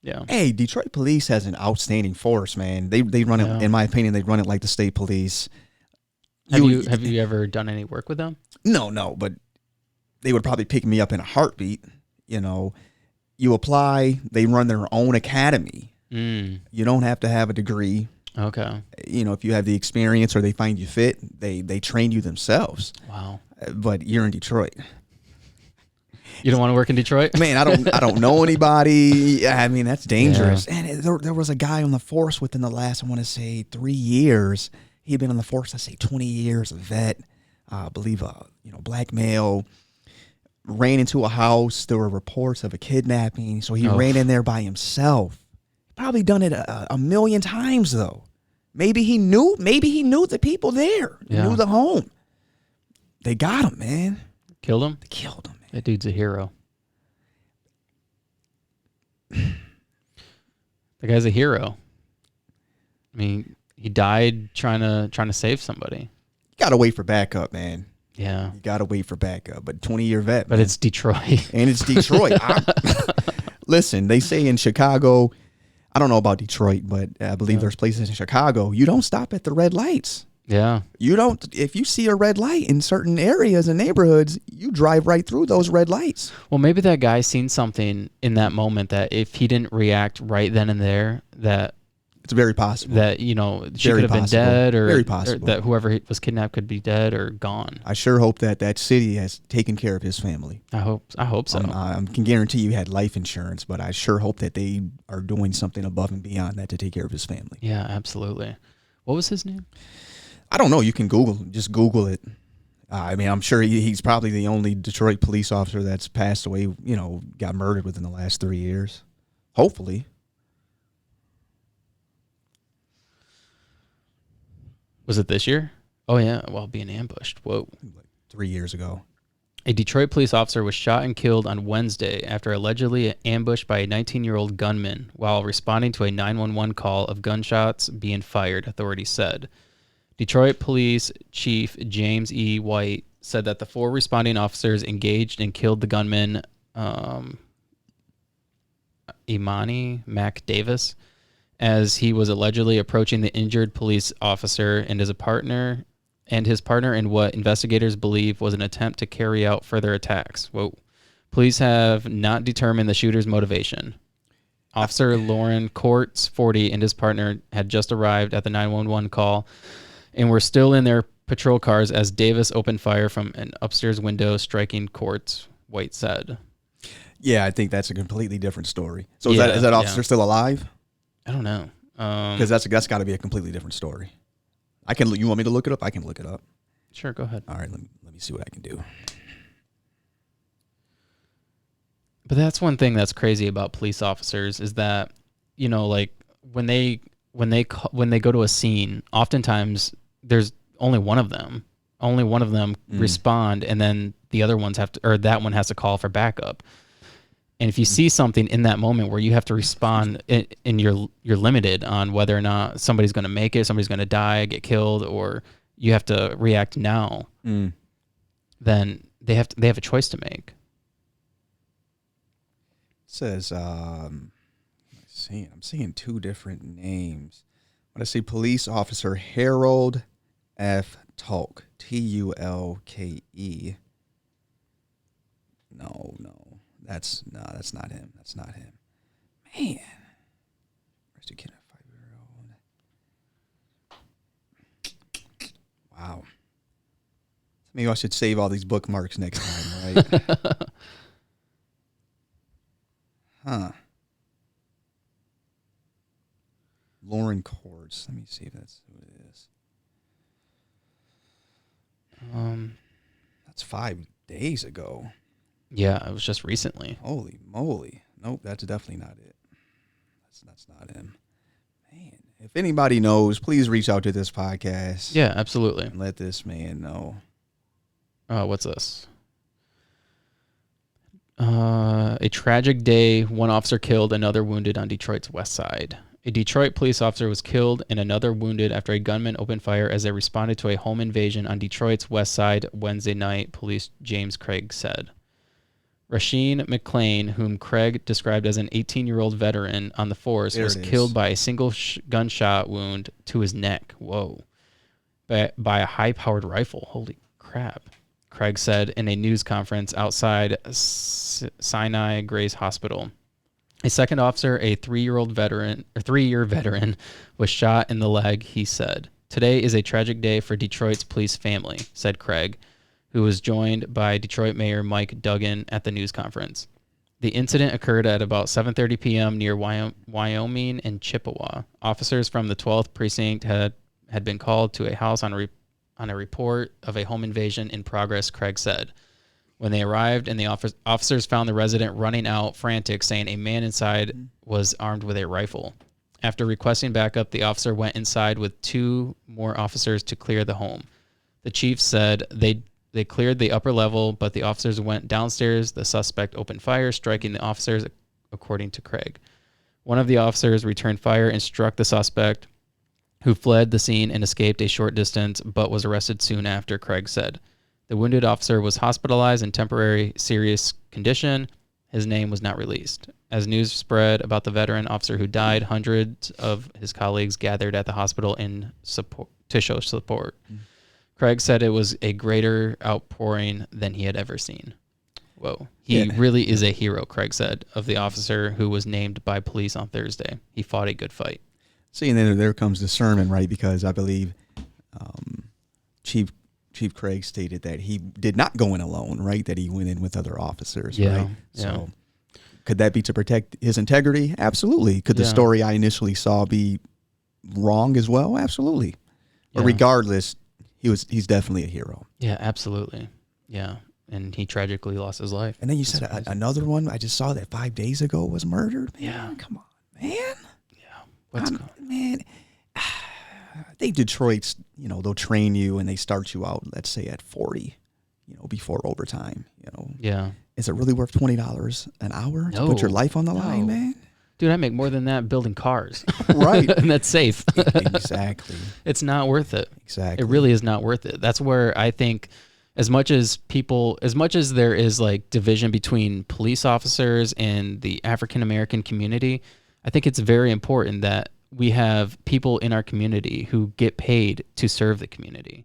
Yeah. Hey, Detroit police has an outstanding force, man. They run it, in my opinion, they run it like the state police. Have you ever done any work with them? No, but they would probably pick me up in a heartbeat. You know, you apply, they run their own academy. You don't have to have a degree. Okay. You know, if you have the experience or they find you fit, they train you themselves. Wow. But you're in Detroit. You don't want to work in Detroit? Man, I don't know anybody. I mean, that's dangerous. Yeah. And there was a guy on the force within the last, I want to say, 3 years. He'd been on the force, I say 20 years, a vet, I believe, black male, ran into a house. There were reports of a kidnapping. So he ran in there by himself. Probably done it a million times, though. Maybe he knew the people there. Yeah. Knew the home. They got him, man. Killed him? They killed him, man. That dude's a hero. The guy's a hero. I mean, he died trying to save somebody. You gotta wait for backup, man. Yeah. You gotta wait for backup. But 20-year vet. But man. It's Detroit. And it's Detroit. Listen, they say in Chicago, I don't know about Detroit, but I believe there's places in Chicago, you don't stop at the red lights. Yeah. You don't, if you see a red light in certain areas and neighborhoods, you drive right through those red lights. Well, maybe that guy seen something in that moment that if he didn't react right then and there, that it's very possible that, she could have been dead, or, very possible. Or that whoever was kidnapped could be dead or gone. I sure hope that city has taken care of his family. I hope so. I can guarantee you had life insurance, but I sure hope that they are doing something above and beyond that to take care of his family. Yeah, absolutely. What was his name? I don't know. You can just Google it. I mean, I'm sure he's probably the only Detroit police officer that's passed away, got murdered within the last 3 years. Hopefully. Was it this year? Oh, yeah, while being ambushed. Whoa. Like 3 years ago. A Detroit police officer was shot and killed on Wednesday after allegedly ambushed by a 19-year-old gunman while responding to a 911 call of gunshots being fired, authorities said. Detroit Police Chief James E. White said that the 4 responding officers engaged and killed the gunman, Imani Mac Davis, as he was allegedly approaching the injured police officer and his partner in what investigators believe was an attempt to carry out further attacks. Whoa. Police have not determined the shooter's motivation. Officer Lauren Courts, 40, and his partner had just arrived at the 911 call and were still in their patrol cars as Davis opened fire from an upstairs window, striking Courts, White said. Yeah, I think that's a completely different story. So is that officer still alive? I don't know. Because that's got to be a completely different story. You want me to look it up? I can look it up. Sure, go ahead. All right, let me see what I can do. But that's one thing that's crazy about police officers is that, like when they go to a scene, oftentimes there's only one of them. Only one of them respond, and then the other ones that one has to call for backup. And if you see something in that moment where you have to respond and you're limited on whether or not somebody's going to make it, somebody's going to die, get killed, or you have to react now, then they have a choice to make. It says, I'm seeing 2 different names. When I see police officer Harold F. Tulke, Tulke. No. That's not him. That's not him. Man. Where's the kid at 5-year-old? Wow. Maybe I should save all these bookmarks next time, right? Huh. Lauren Courts. Let me see if that's who it is. That's 5 days ago. Yeah, it was just recently. Holy moly. Nope, that's definitely not it. That's not him. Man, if anybody knows, please reach out to this podcast. Yeah, absolutely. And let this man know. What's this? A tragic day. 1 officer killed, another wounded on Detroit's west side. A Detroit police officer was killed and another wounded after a gunman opened fire as they responded to a home invasion on Detroit's west side Wednesday night, police James Craig said. Rasheen McClain, whom Craig described as an 18-year-old veteran on the force, was killed by a single gunshot wound to his neck. Whoa. By a high-powered rifle. Holy crap. Craig said in a news conference outside Sinai Grace Hospital. A second officer, a 3-year veteran, was shot in the leg, he said. Today is a tragic day for Detroit's police family, said Craig, who was joined by Detroit Mayor Mike Duggan at the news conference. The incident occurred at about 7:30 p.m. near Wyoming and Chippewa. Officers from the 12th Precinct had been called to a house on a report of a home invasion in progress, Craig said. When they arrived and the officers found the resident running out, frantic, saying a man inside was armed with a rifle. After requesting backup, the officer went inside with 2 more officers to clear the home. The chief said they cleared the upper level, but the officers went downstairs. The suspect opened fire, striking the officers, according to Craig. One of the officers returned fire and struck the suspect, who fled the scene and escaped a short distance, but was arrested soon after, Craig said. The wounded officer was hospitalized in temporary serious condition. His name was not released. As news spread about the veteran officer who died, hundreds of his colleagues gathered at the hospital to show support. Craig said it was a greater outpouring than he had ever seen. Whoa. He really is a hero, Craig said, of the officer who was named by police on Thursday. He fought a good fight. See, and then there comes the sermon, right? Because I believe Chief Craig stated that he did not go in alone, right? That he went in with other officers, right? So could that be to protect his integrity? Absolutely. Could the story I initially saw be wrong as well? Absolutely. But regardless, he's definitely a hero. Yeah, absolutely. Yeah. And he tragically lost his life. And then you said another one, I just saw that 5 days ago was murdered. Man, yeah. Come on, man. Yeah. What's going on? Man, I think Detroit's, they'll train you and they start you out, let's say at 40, before overtime, Yeah. Is it really worth $20 an hour to put your life on the line, man? Dude, I make more than that building cars. Right. And that's safe. Exactly. It's not worth it. Exactly. It really is not worth it. That's where I think as much as there is like division between police officers and the African American community, I think it's very important that we have people in our community who get paid to serve the community.